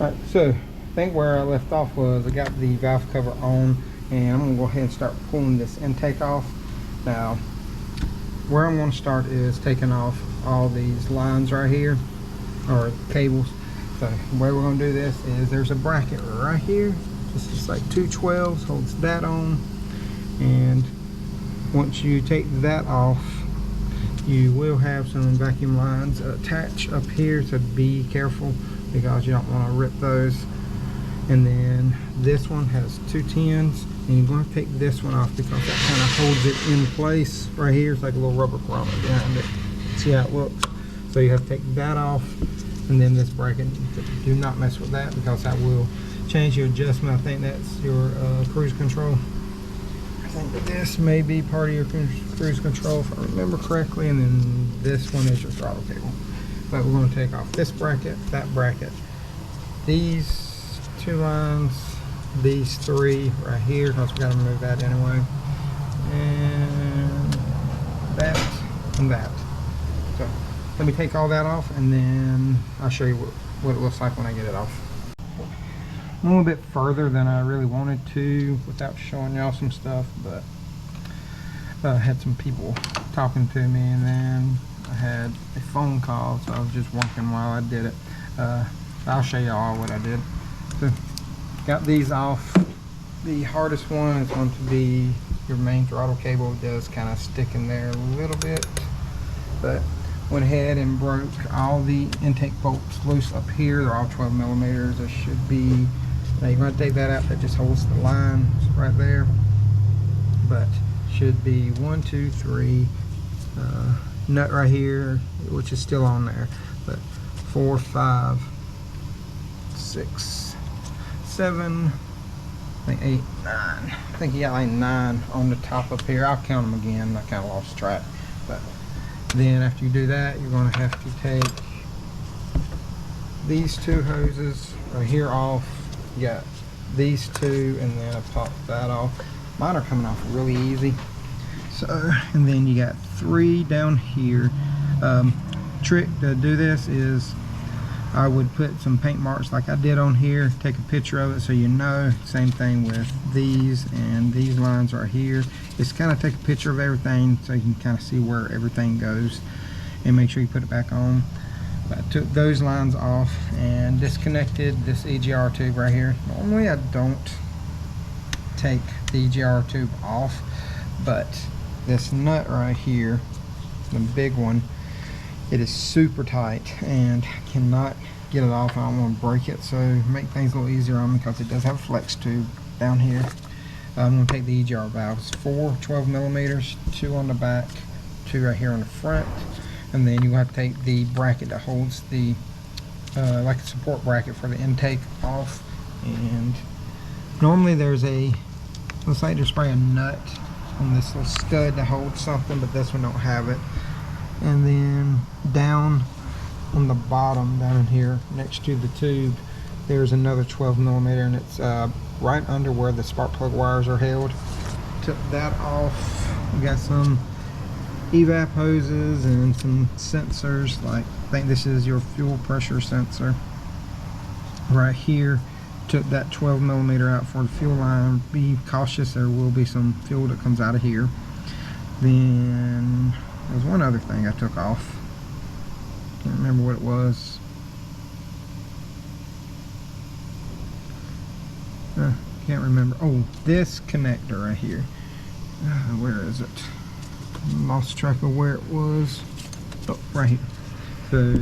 Alright, so I think where I left off was I got the valve cover on, and I'm going to go ahead and start pulling this intake off. Now, where I'm going to start is taking off all these lines right here, or cables. So the way we're going to do this is there's a bracket right here, just like 2 12s, holds that on, and once you take that off, you will have some vacuum lines attached up here, so be careful because you don't want to rip those. And then this one has 2 10s, and you're going to take this one off because that kind of holds it in place right here. It's like a little rubber corona behind it. See how it looks? So you have to take that off, and then this bracket, do not mess with that because that will change your adjustment. I think that's your cruise control. I think that this may be part of your cruise control if I remember correctly, and then this one is your throttle cable. But we're going to take off this bracket, that bracket, these 2 lines, these 3 right here because we got to remove that anyway, and that and that. So let me take all that off, and then I'll show you what it looks like when I get it off. I'm a little bit further than I really wanted to without showing y'all some stuff, but I had some people talking to me, and then I had a phone call, so I was just working while I did it. I'll show y'all what I did. So got these off. The hardest one is going to be your main throttle cable. It does kind of stick in there a little bit, but went ahead and broke all the intake bolts loose up here. They're all 12 millimeters. There should be, now you're going to take that out, that just holds the lines right there, but should be 1 2 3 nut right here, which is still on there, but 4 5 6 7, I think 8 9. I think you got like 9 on the top up here. I'll count them again, I kind of lost track. But then after you do that, you're going to have to take these 2 hoses right here off. You got these 2, and then I pop that off. Mine are coming off really easy. So, and then you got 3 down here. Trick to do this is I would put some paint marks like I did on here, take a picture of it so you know. Same thing with these and these lines right here. Just kind of take a picture of everything so you can kind of see where everything goes, and make sure you put it back on. I took those lines off and disconnected this EGR tube right here. Normally I don't take the EGR tube off, but this nut right here, the big one, it is super tight and cannot get it off. I don't want to break it, so make things a little easier on me because it does have a flex tube down here. I'm going to take the EGR valves, 4 12 millimeters, 2 on the back, 2 right here on the front, and then you have to take the bracket that holds the like a support bracket for the intake off. And normally there's a, looks like there's probably a nut on this little stud that holds something, but this one don't have it. And then down on the bottom down here next to the tube, there's another 12 millimeter, and it's right under where the spark plug wires are held. Took that off. We got some evap hoses and some sensors, like I think this is your fuel pressure sensor right here. Took that 12 millimeter out for the fuel line. Be cautious, there will be some fuel that comes out of here. Then there's one other thing I took off. Can't remember what it was. Can't remember. Oh, this connector right here. Where is it? Lost track of where it was. Oh, right here. So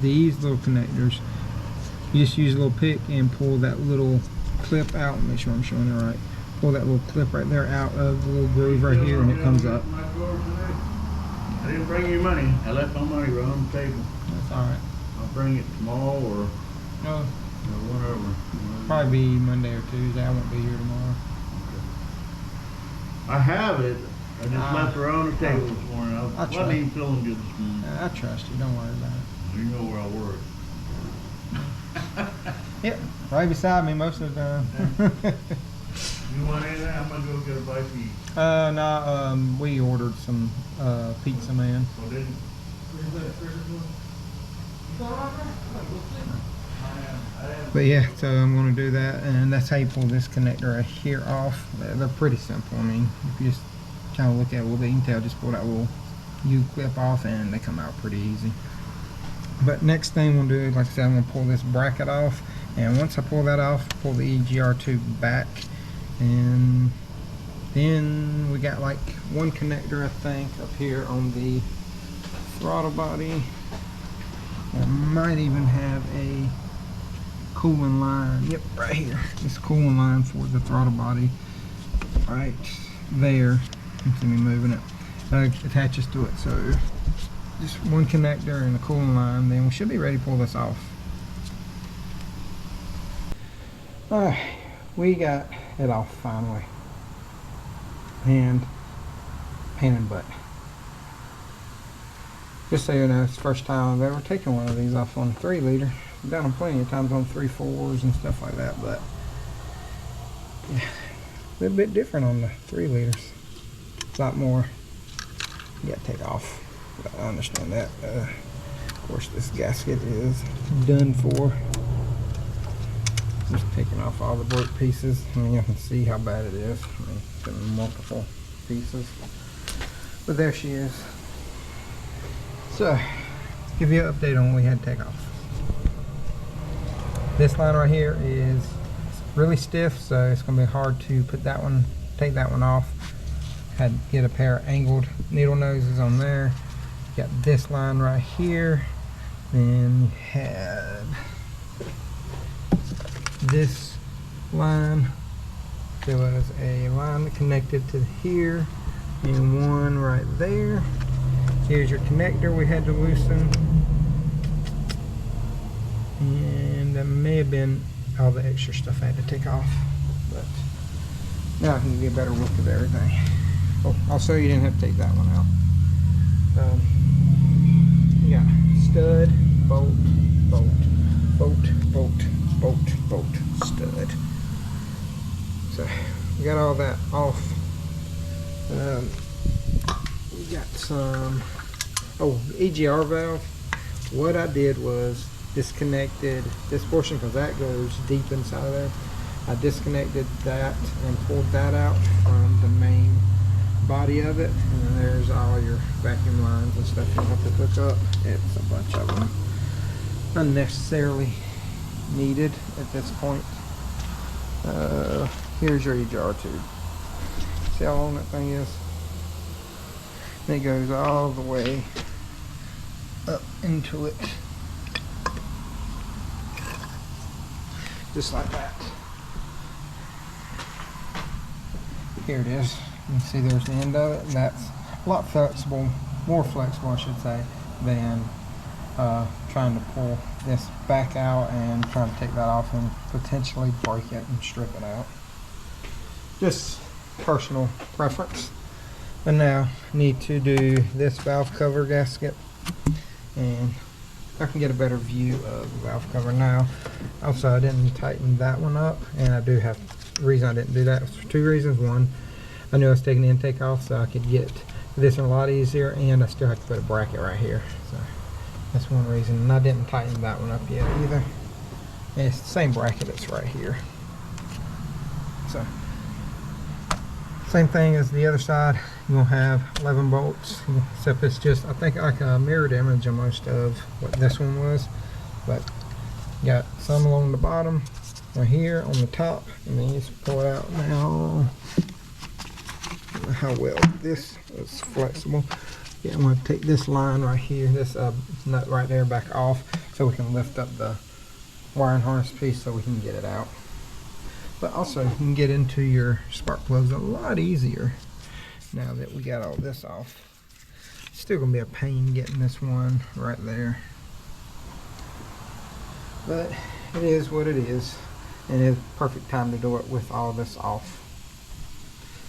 these little connectors, you just use a little pick and pull that little clip out. Make sure I'm showing it right. Pull that little clip right there out of the little groove right here, and it comes up. I didn't bring you money. I left my money right on the table. That's alright. I'll bring it tomorrow or whatever. Probably be Monday or Tuesday. I won't be here tomorrow. Okay. I have it. I just left it on the table this morning. I wasn't even feeling good this morning. I trust you. Don't worry about it. You know where I work. Yep, right beside me most of the time. You want anything? I'm gonna go get a bite to eat. No, we ordered some pizza, man. Oh, did you? I have But yeah, so I'm going to do that, and that's how you pull this connector right here off. They're pretty simple. I mean, if you just kind of look at it a little bit, you can tell, just pull that little U-clip off and they come out pretty easy. But next thing we'll do, like I said, I'm going to pull this bracket off, and once I pull that off, pull the EGR tube back, and then we got like one connector, I think, up here on the throttle body. I might even have a cooling line. Yep, right here. This cooling line for the throttle body right there. You can see me moving it. Attaches to it. So just one connector and a cooling line, then we should be ready to pull this off. Alright, we got it off finally. And pain in the butt. Just so you know, it's the first time I've ever taken one of these off on a 3 liter. I've done them plenty of times on 3.4s and stuff like that, but yeah, a little bit different on the 3 liters. It's a lot more you gotta take off. But I understand that. Of course, this gasket is done for. Just taking off all the broke pieces. I mean, you can see how bad it is. I mean, it's in multiple pieces. But there she is. So, give you an update on what we had to take off. This line right here is really stiff, so it's going to be hard to put that one, take that one off. Had to get a pair of angled needle noses on there. Got this line right here. Then you had this line. There was a line that connected to here and one right there. Here's your connector we had to loosen, and that may have been all the extra stuff I had to take off, but now I can give you a better look of everything. Oh, also you didn't have to take that one out. You got stud, bolt, bolt, bolt, bolt, bolt, bolt, stud. So we got all that off. We got some EGR valve. What I did was disconnected this portion because that goes deep inside of there. I disconnected that and pulled that out from the main body of it, and then there's all your vacuum lines and stuff you have to hook up. It's a bunch of them unnecessarily needed at this point. Here's your EGR tube. See how long that thing is? And it goes all the way up into it, just like that. Here it is. You can see there's the end of it, and that's a lot flexible, more flexible I should say, than trying to pull this back out and trying to take that off and potentially break it and strip it out. Just personal preference. But now I need to do this valve cover gasket, and I can get a better view of the valve cover now. Also, I didn't tighten that one up, and I do have the reason I didn't do that was for 2 reasons. One, I knew I was taking the intake off, so I could get this in a lot easier, and I still have to put a bracket right here. So that's one reason, and I didn't tighten that one up yet either. And it's the same bracket that's right here. So same thing as the other side. You're gonna have 11 bolts, except it's just, I think, like a mirrored image of most of what this one was. But you got some along the bottom, right here on the top, and then you just pull it out. Now, I don't know how well this is flexible. Yeah, I'm gonna take this line right here, this nut right there, back off, so we can lift up the wiring harness piece so we can get it out. But also, you can get into your spark plugs a lot easier now that we got all this off. It's still gonna be a pain getting this one right there, but it is what it is, and it's perfect time to do it with all this off.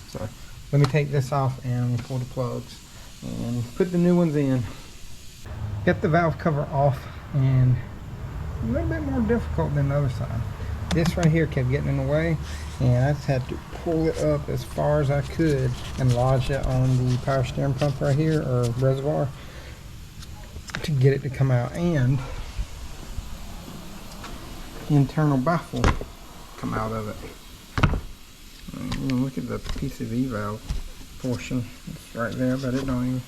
So let me take this off and pull the plugs and put the new ones in. Get the valve cover off, and a little bit more difficult than the other side. This right here kept getting in the way, and I just had to pull it up as far as I could and lodge it on the power steering pump right here, or reservoir, to get it to come out. And internal baffle come out of it. Look at the PCV valve portion. It's right there, but it don't even.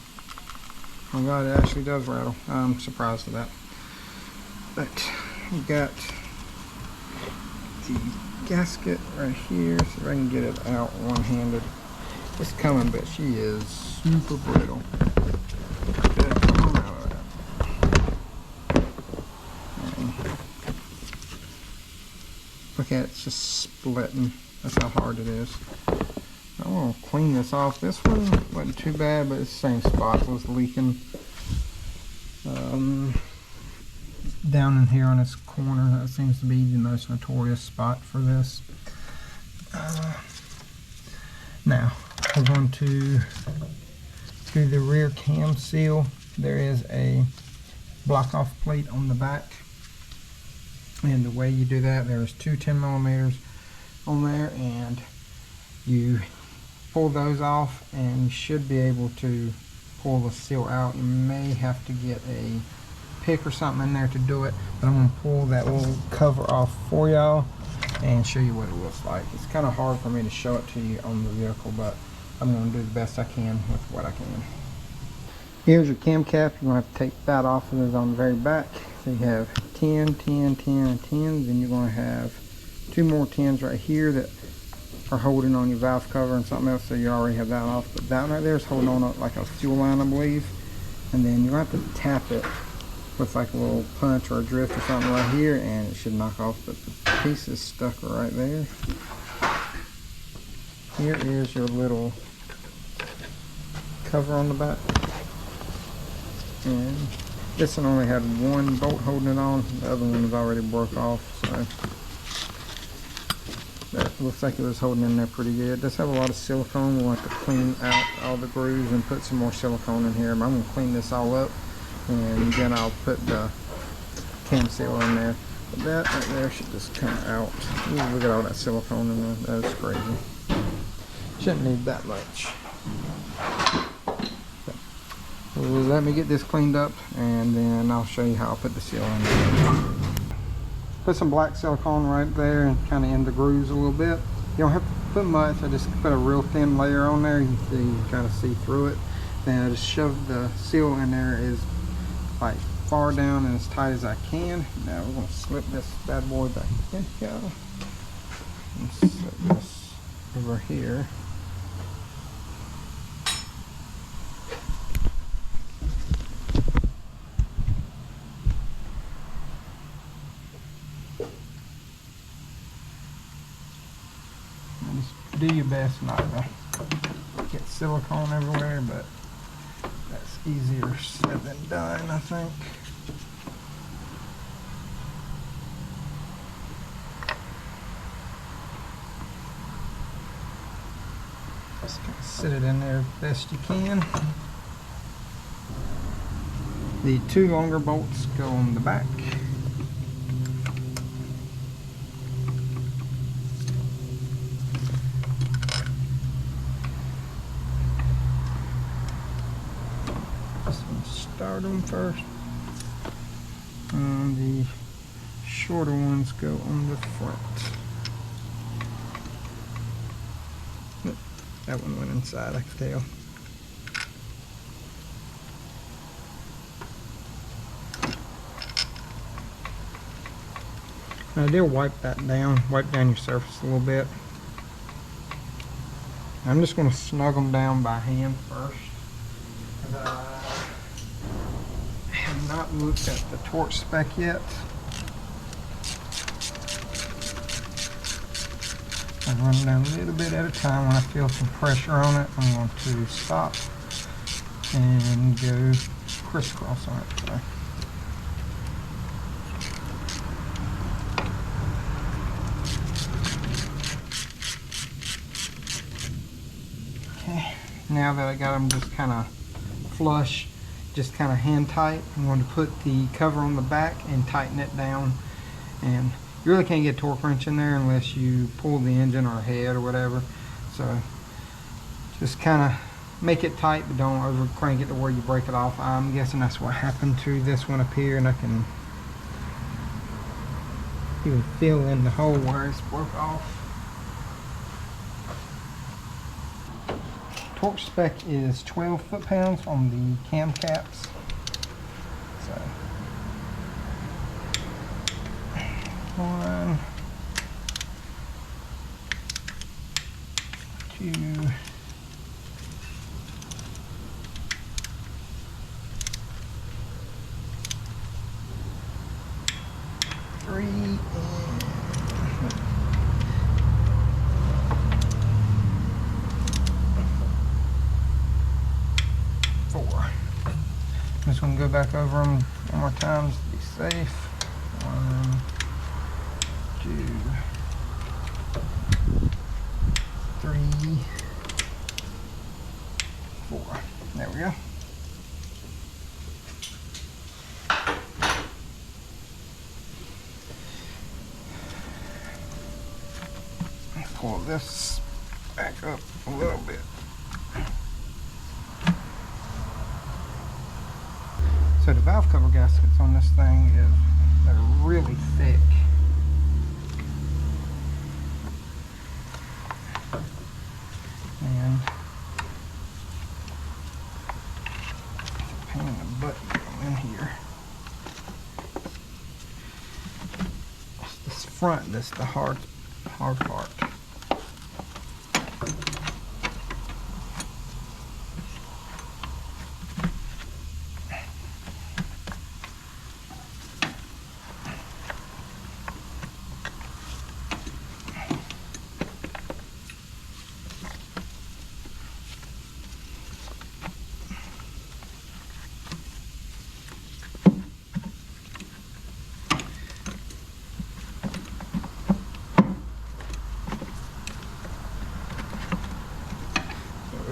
Oh god, it actually does rattle. I'm surprised at that. But you got the gasket right here. See if I can get it out one-handed. It's coming, but she is super brittle. Look at it, it's just splitting. That's how hard it is. I want to clean this off. This one wasn't too bad, but it's the same spot was leaking. Down in here on this corner, that seems to be the most notorious spot for this. Now, we're going to do the rear cam seal. There is a block off plate on the back. And the way you do that, there's two 10mm on there, and you pull those off and you should be able to pull the seal out. You may have to get a pick or something in there to do it, but I'm going to pull that little cover off for y'all and show you what it looks like. It's kind of hard for me to show it to you on the vehicle, but I'm going to do the best I can with what I can. Here's your cam cap. You're going to have to take that off, and it's on the very back. So you have 10, 10, 10, and 10s, and you're going to have two more 10s right here that are holding on your valve cover and something else, so you already have that off. But that right there is holding on like a fuel line, I believe. And then you're going to have to tap it with like a little punch or a drift or something right here, and it should knock off. But the piece is stuck right there. Here is your little cover on the back. And this one only had one bolt holding it on. The other one was already broke off, so that looks like it was holding in there pretty good. It does have a lot of silicone. We'll have to clean out all the grooves and put some more silicone in here. But I'm going to clean this all up, and then I'll put the cam seal in there. But that right there should just come out. Ooh, look at all that silicone in there. That is crazy. Shouldn't need that much. So let me get this cleaned up, and then I'll show you how I'll put the seal in there. Put some black silicone right there and kind of in the grooves a little bit. You don't have to put much. I just put a real thin layer on there. You can kind of see through it. Then I just shove the seal in there as like far down and as tight as I can. Now we're going to slip this bad boy back in here. And set this over here. Do your best not to get silicone everywhere, but that's easier said than done, I think. Just kind of sit it in there best you can. The two longer bolts go on the back. Start them first, and the shorter ones go on the front. That one went inside, I can tell. Now they'll wipe that down, wipe down your surface a little bit. I'm just going to snug them down by hand first. I have not looked at the torque spec yet. I run it down a little bit at a time. When I feel some pressure on it, I'm going to stop and go crisscross on it today. Okay, now that I got them just kind of flush, just kind of hand tight, I'm going to put the cover on the back and tighten it down. And you really can't get a torque wrench in there unless you pull the engine or head or whatever. So just kind of make it tight, but don't over crank it to where you break it off. I'm guessing that's what happened to this one up here, and I can You can fill in the hole where it's broke off. Torque spec is 12 foot-pounds on the cam caps. So 1, 2, 3, and 4. I'm just going to go back over them one more time just to be safe. 1, 2, 3, 4. There we go. Pull this back up a little bit. So the valve cover gaskets on this thing they're really thick. And it's a pain in the butt to get them in here. It's this front that's the hard part.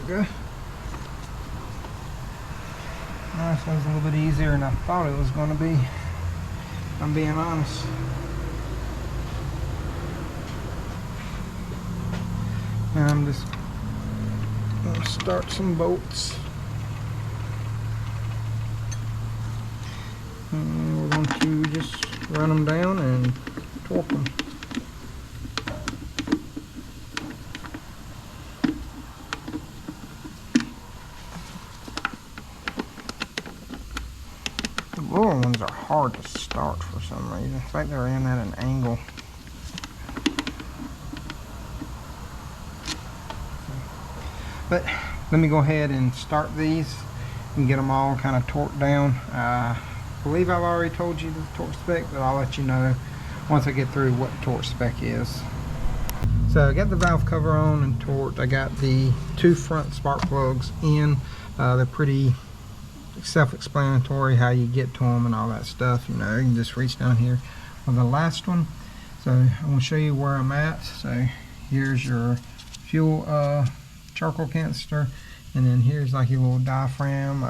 Good. This one's a little bit easier than I thought it was going to be, if I'm being honest. Now I'm just going to start some bolts. And we're going to just run them down and torque them. The lower ones are hard to start for some reason. It's like they're in at an angle. But let me go ahead and start these and get them all kind of torqued down. I believe I've already told you the torque spec, but I'll let you know once I get through what the torque spec is. So I got the valve cover on and torqued. I got the 2 front spark plugs in. They're pretty self-explanatory how you get to them and all that stuff. You know, you can just reach down here on the last one. So I'm going to show you where I'm at. So here's your fuel charcoal canister, and then here's like your little diaphragm.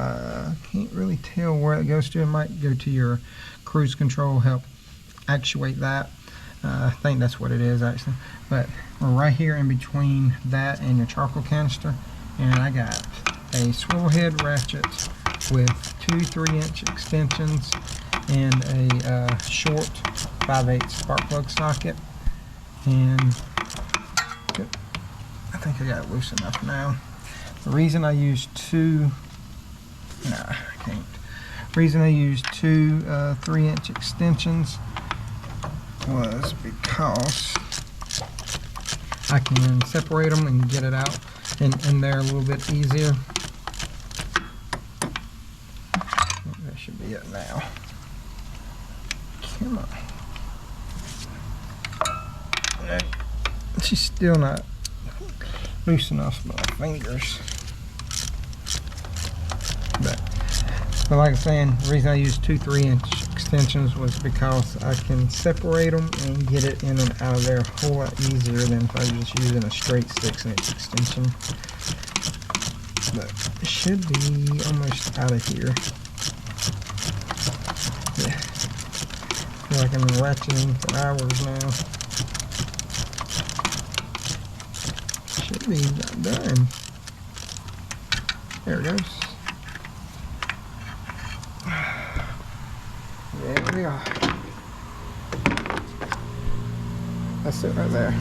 Can't really tell where it goes to. It might go to your cruise control, help actuate that. I think that's what it is actually. But we're right here in between that and your charcoal canister, and I got a swivel head ratchet with 2 3-inch extensions and a short 5/8 spark plug socket. And I think I got it loose enough now. The reason I used 2 3-inch extensions was because I can separate them and get it out in there a little bit easier. That should be it now. Come on. She's still not loose enough with my fingers. But like I was saying, the reason I used 2 3-inch extensions was because I can separate them and get it in and out of there a whole lot easier than if I was just using a straight 6-inch extension. But it should be almost out of here. Yeah. I feel like I'm ratcheting for hours now. Should be about done. There it goes. There we are. That's it right there.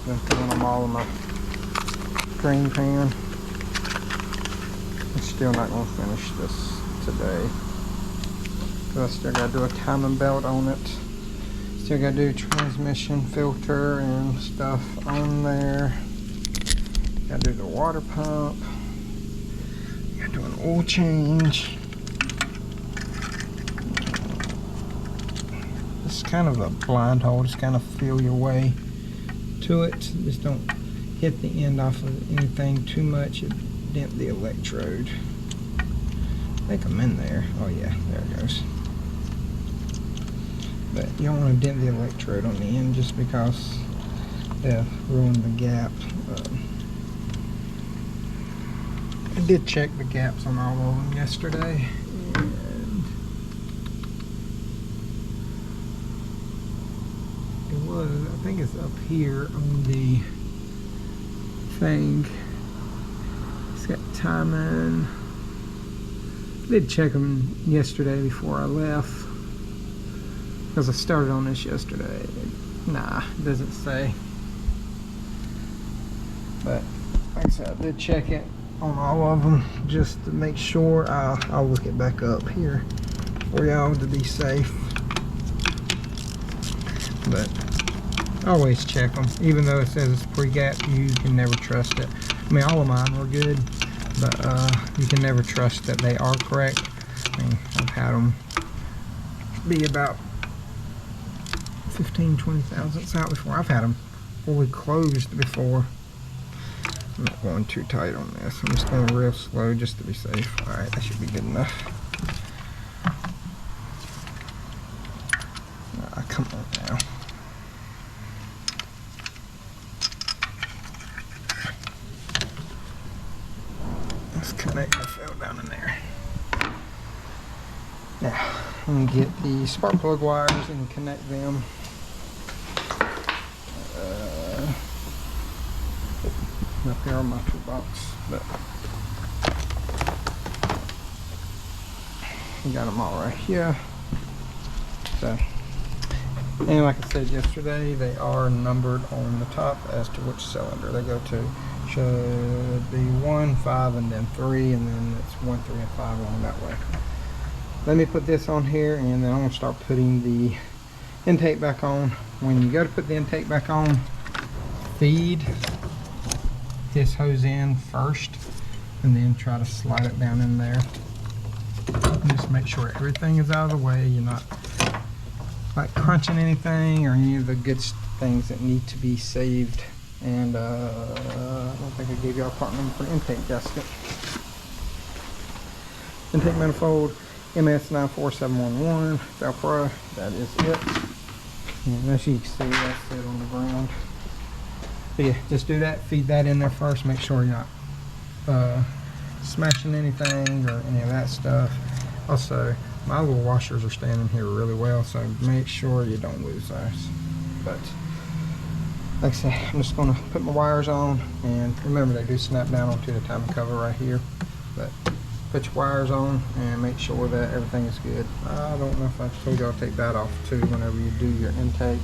Been throwing them all in my drain pan. I'm still not going to finish this today, because I still got to do a timing belt on it. Still got to do transmission filter and stuff on there. Got to do the water pump. Got to do an oil change. It's kind of a blind hole. Just kind of feel your way to it. Just don't hit the end off of anything too much. It dent the electrode. I think I'm in there. Oh yeah, there it goes. But you don't want to dent the electrode on the end just because they'll ruin the gap. I did check the gaps on all of them yesterday, and it was, I think it's up here on the thing. It's got timing. I did check them yesterday before I left, because I started on this yesterday. Nah, it doesn't say. But like I said, I did check it on all of them just to make sure. I'll look it back up here for y'all to be safe. But always check them. Even though it says it's pre-gap, you can never trust it. I mean, all of mine were good, but you can never trust that they are correct. I mean, I've had them be about 15-20 thousandths out before. I've had them fully closed before. I'm not going too tight on this. I'm just going real slow just to be safe. Alright, that should be good enough. Come on now. This connector fell down in there. Now, I'm going to get the spark plug wires and connect them. Up here on my toolbox, but we got them all right here. So, and like I said yesterday, they are numbered on the top as to which cylinder they go to. Should be 1, 5, and then 3, and then it's 1, 3, and 5 along that way. Let me put this on here, and then I'm going to start putting the intake back on. When you go to put the intake back on, feed this hose in first, and then try to slide it down in there. And just make sure everything is out of the way. You're not like crunching anything or any of the good things that need to be saved. And I don't think I gave y'all a part number for the intake gasket. Intake manifold MS94711 Velcro. That is it. And as you can see, that's it on the ground. But yeah, just do that, feed that in there first, make sure you're not smashing anything or any of that stuff. Also, my little washers are standing here really well, so make sure you don't lose those. But like I said, I'm just going to put my wires on, and remember they do snap down onto the timing cover right here. But put your wires on and make sure that everything is good. I don't know if I told y'all to take that off too whenever you do your intake.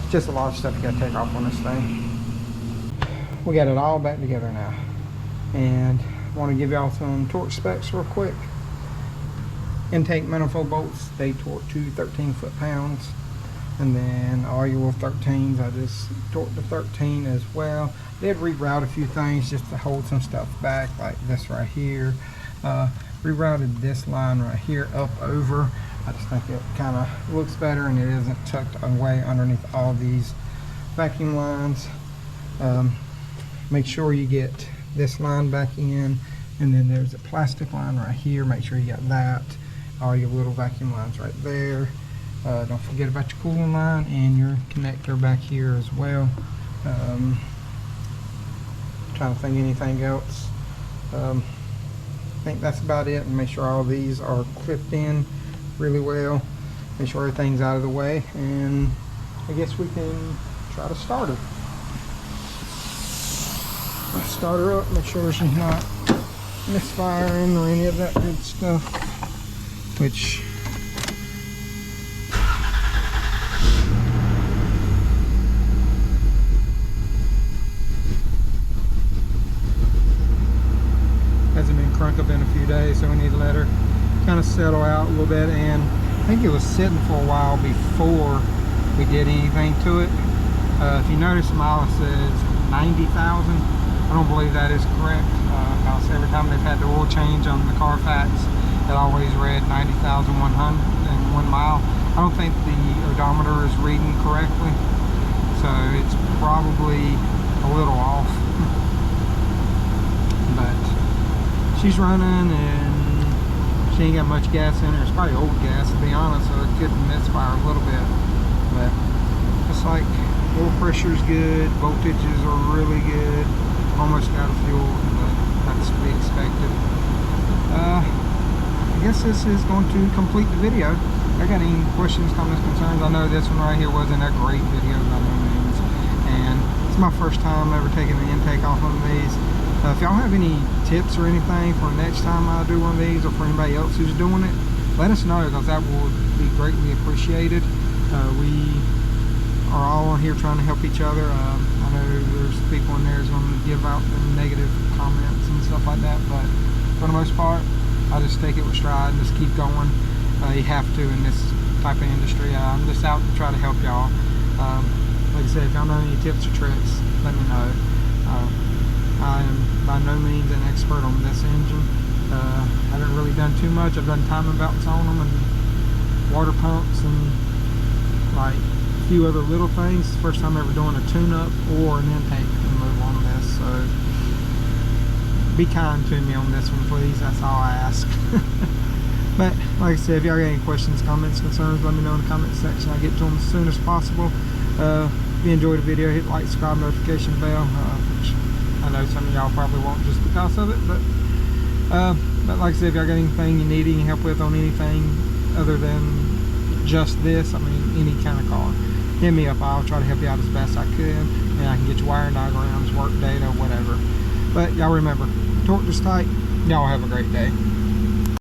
Just a lot of stuff you gotta take off on this thing. We got it all back together now, and I want to give y'all some torque specs real quick. Intake manifold bolts, they torque to 13 foot-pounds, and then all your 13s, I just torqued to 13 as well. Did reroute a few things just to hold some stuff back, like this right here. Rerouted this line right here up over. I just think it kind of looks better, and it isn't tucked away underneath all these vacuum lines. Make sure you get this line back in, and then there's a plastic line right here. Make sure you got that. All your little vacuum lines right there. Don't forget about your cooling line and your connector back here as well. Trying to think anything else. I think that's about it. And make sure all these are clipped in really well. Make sure everything's out of the way, and I guess we can try to start her. Start her up, make sure she's not misfiring or any of that good stuff, which let her kind of settle out a little bit. And I think it was sitting for a while before we did anything to it. If you notice, mileage says 90,000. I don't believe that is correct. Because every time they've had the oil change on the Carfax, it always read 90,100 and 1 mile. I don't think the odometer is reading correctly, so it's probably a little off. But she's running and she ain't got much gas in her. It's probably old gas, to be honest, so it could misfire a little bit. But it's like oil pressure's good, voltages are really good, almost out of fuel, but that's to be expected. I guess this is going to complete the video. If I got any questions, comments, concerns, I know this one right here wasn't a great video by no means, and it's my first time ever taking the intake off one of these. If y'all have any tips or anything for next time I do one of these, or for anybody else who's doing it, let us know, because that will be greatly appreciated. We are all on here trying to help each other. I know there's people in there who's going to give out the negative comments and stuff like that, but for the most part, I just take it with stride and just keep going. You have to in this type of industry. I'm just out to try to help y'all. Like I said, if y'all know any tips or tricks, let me know. I am by no means an expert on this engine. I haven't really done too much. I've done timing belts on them and water pumps and like a few other little things. First time ever doing a tune-up or an intake move on this, so be kind to me on this one, please. That's all I ask. But like I said, if y'all got any questions, comments, concerns, let me know in the comment section. I'll get to them as soon as possible. If you enjoyed the video, hit like, subscribe, notification bell, which I know some of y'all probably won't just because of it, but like I said, if y'all got anything you need any help with on anything other than just this, I mean any kind of car, hit me up. I'll try to help you out as best I can, and I can get you wiring diagrams, work data, whatever. But y'all remember, torque is tight. Y'all have a great day.